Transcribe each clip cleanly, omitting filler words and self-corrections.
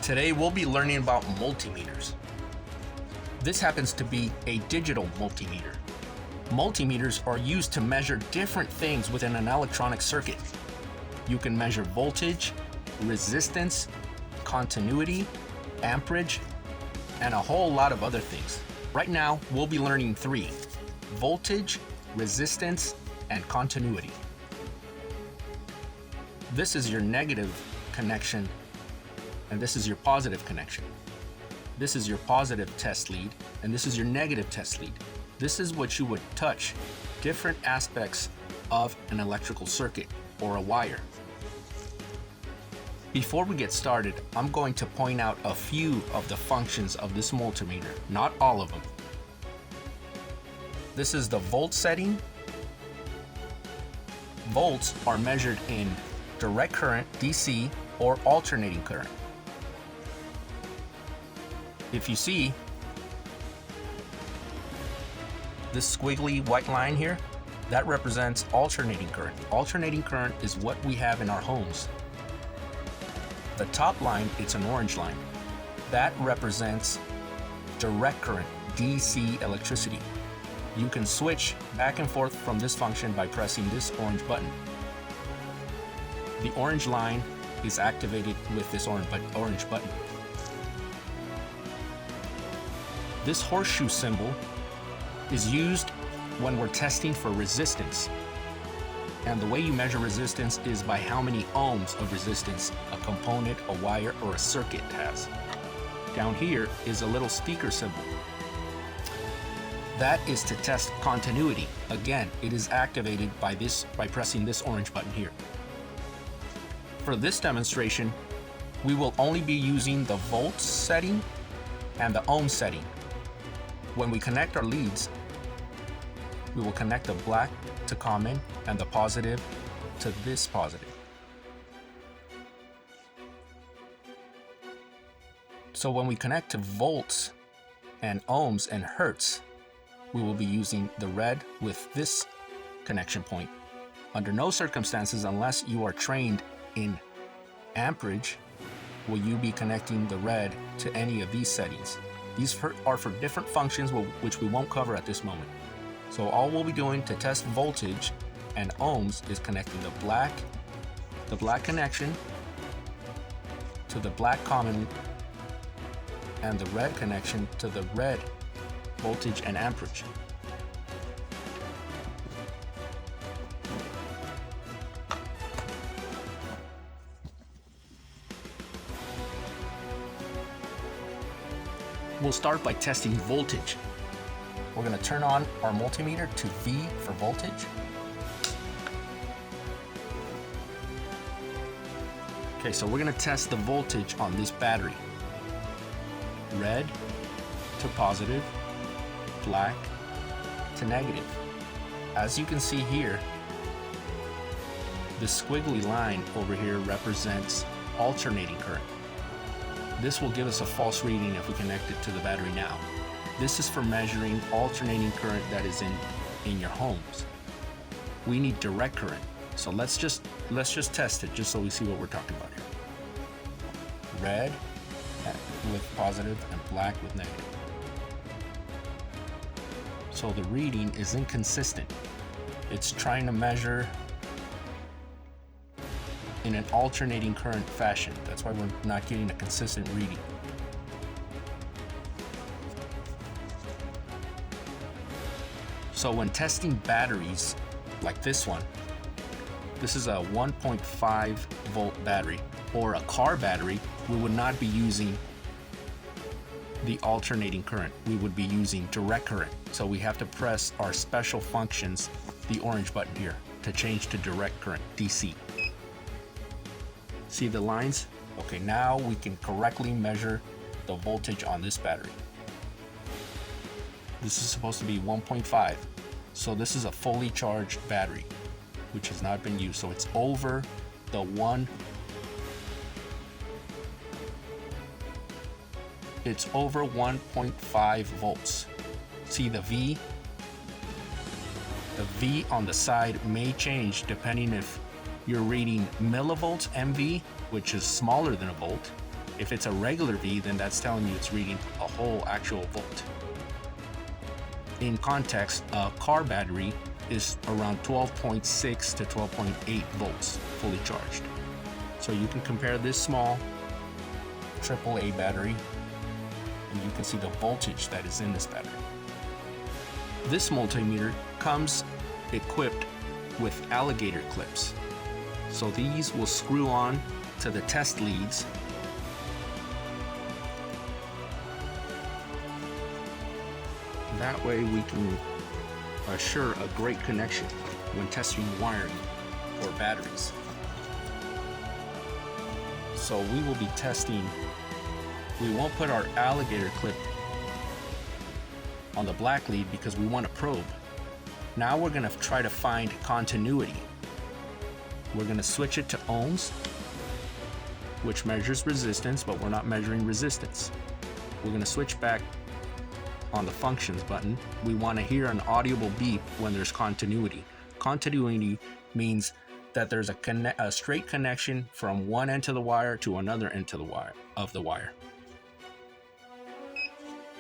Today we'll be learning about multimeters. This happens to be a digital multimeter. Multimeters are used to measure different things within an electronic circuit. You can measure voltage, resistance, continuity, amperage, and a whole lot of other things. Right now, we'll be learning three: voltage, resistance, and continuity. This is your negative connection, and this is your positive connection. This is your positive test lead, and this is your negative test lead. This is what you would touch, different aspects of an electrical circuit or a wire. Before we get started, I'm going to point out a few of the functions of this multimeter, not all of them. This is the volt setting. Volts are measured in direct current, DC, or alternating current. If you see this squiggly white line here, that represents alternating current. Alternating current is what we have in our homes. The top line, it's an orange line. That represents direct current, DC electricity. You can switch back and forth from this function by pressing this orange button. The orange line is activated with this orange button. This horseshoe symbol is used when we're testing for resistance. And the way you measure resistance is by how many ohms of resistance a component, a wire, or a circuit has. Down here is a little speaker symbol. That is to test continuity. Again, it is activated by pressing this orange button here. For this demonstration, we will only be using the volts setting and the ohm setting. When we connect our leads, we will connect the black to common and the positive to this positive. So when we connect to volts and ohms and hertz, we will be using the red with this connection point. Under no circumstances, unless you are trained in amperage, will you be connecting the red to any of these settings. These are for different functions which we won't cover at this moment. So all we'll be doing to test voltage and ohms is connecting the black connection to the black common and the red connection to the red voltage and amperage. We'll start by testing voltage. We're going to turn on our multimeter to V for voltage. Okay, so we're going to test the voltage on this battery. Red to positive, black to negative. As you can see here, the squiggly line over here represents alternating current. This will give us a false reading if we connect it to the battery now. This is for measuring alternating current that is in your homes. We need direct current. So let's just test it just so we see what we're talking about here. Red with positive and black with negative. So the reading is inconsistent. It's trying to measure in an alternating current fashion. That's why we're not getting a consistent reading. So when testing batteries like this one, this is a 1.5 volt battery, or a car battery, we would not be using the alternating current. We would be using direct current. So we have to press our special functions, the orange button here, to change to direct current, DC. See the lines? Okay, now we can correctly measure the voltage on this battery. This is supposed to be 1.5. So this is a fully charged battery, which has not been used. So it's over the it's over 1.5 volts. See the V? The V on the side may change depending if you're reading millivolts MV, which is smaller than a volt, If it's a regular V, then that's telling you it's reading a whole actual volt. In context, a car battery is around 12.6 to 12.8 volts fully charged. So you can compare this small AAA battery and you can see the voltage that is in this battery. This multimeter comes equipped with alligator clips. So these will screw on to the test leads. That way we can assure a great connection when testing wiring for batteries. So we will be testing, we won't put our alligator clip on the black lead because we want to probe. Now we're going to try to find continuity. We're going to switch it to ohms, which measures resistance, but we're not measuring resistance. We're going to switch back on the functions button. We want to hear an audible beep when there's continuity. Continuity means that there's a straight connection from one end of the wire to another end of the wire.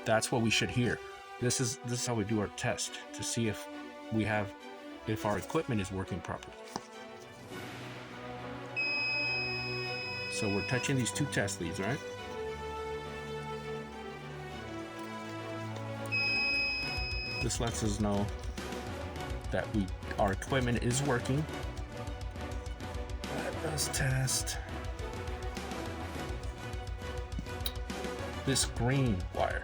That's what we should hear. This is how we do our test to see if our equipment is working properly. So we're touching these two test leads, right? This lets us know that our equipment is working. Let's test this green wire.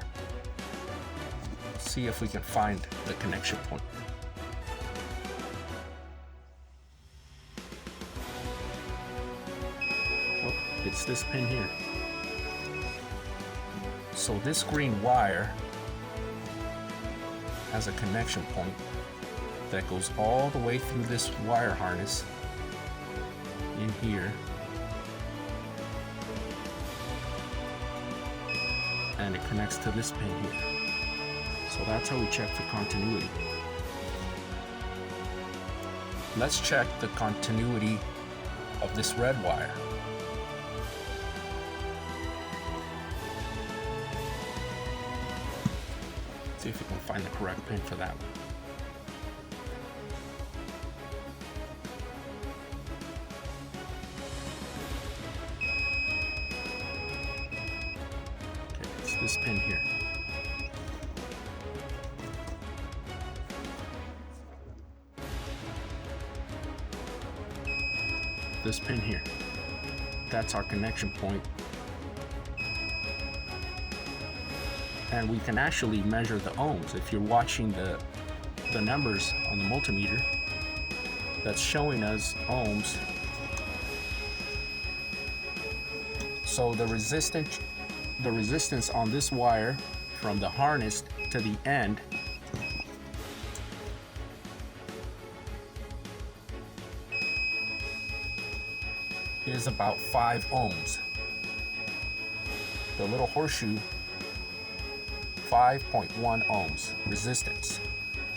See if we can find the connection point. Oh, it's this pin here. So this green wire has a connection point that goes all the way through this wire harness in here, and it connects to this pin here. So that's how we check for continuity. Let's check the continuity of this red wire. See if we can find the correct pin for that one. Okay, it's this pin here. This pin here. That's our connection point. And we can actually measure the ohms. If you're watching the numbers on the multimeter, that's showing us ohms. So the resistance on this wire from the harness to the end is about 5 ohms. The little horseshoe, 5.1 ohms resistance.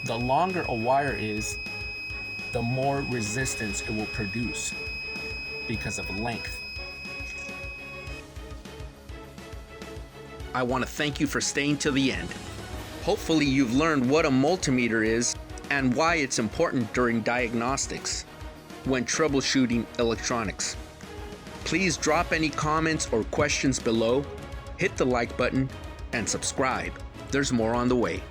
The longer a wire is, the more resistance it will produce because of length. I want to thank you for staying to the end. Hopefully you've learned what a multimeter is and why it's important during diagnostics when troubleshooting electronics. Please drop any comments or questions below, hit the like button, and subscribe. There's more on the way.